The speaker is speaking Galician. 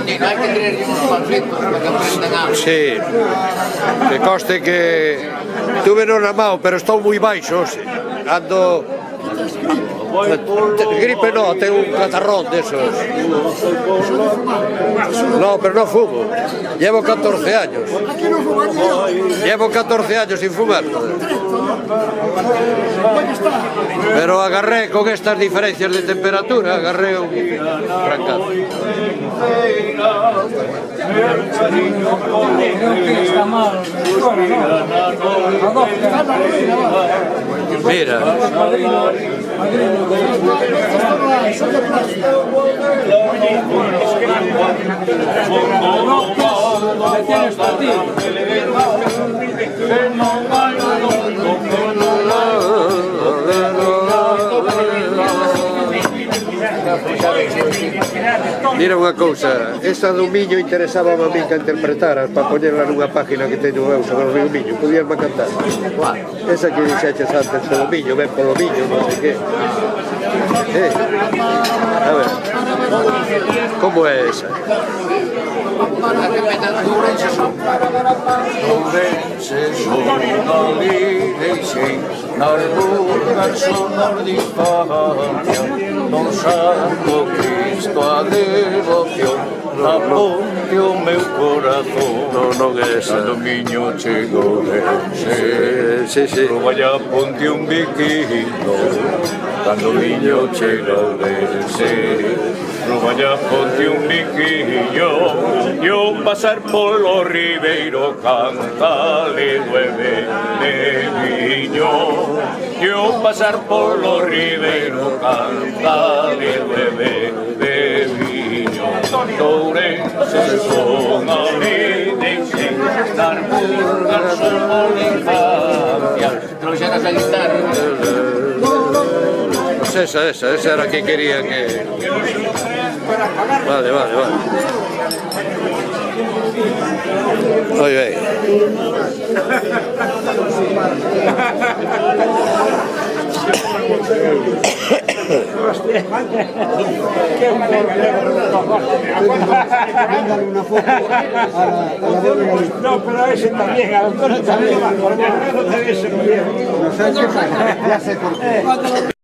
Nino, hai que creer uns panfletos para que aprendan a... Sí, que conste que tuve non a mao, pero estou moi baixo, ando... Gripe no, tengo un catarrón de esos. No, pero no fumo. Llevo 14 años. Llevo 14 años sin fumar. Pero agarré con estas diferencias de temperatura, agarré un fracaso. Mira. Mira unha cousa, esa do Miño interesaba a mí que interpretaras para poñerla nunha página que teño eu sobre o río Miño, podíasme cantar? Esa que dixeches antes polo Miño, ven polo Miño, non sei que. A ver, como é esa? Ourense son ali deixei nas burgas sonor distancia don Santo Cristo a devoción na ponte o meu corazón. Non é esa. Cando Miño chegou dense Vaya ponte un biquino. Cando Miño chegou dense Vaya ponte un biquillo. Yo pasar polo ribeiro cántale nueve de viño. Yo pasar polo ribeiro cántale nueve de viño. Ourense son ali deixei dar burgas son infancia. Trouxeras a guitarra. Pues esa era que quería que... Vale. Muy bien. No, pero a ese también, a los dos también. Por el también se lo llevo. No sé qué pasa, ya sé por qué.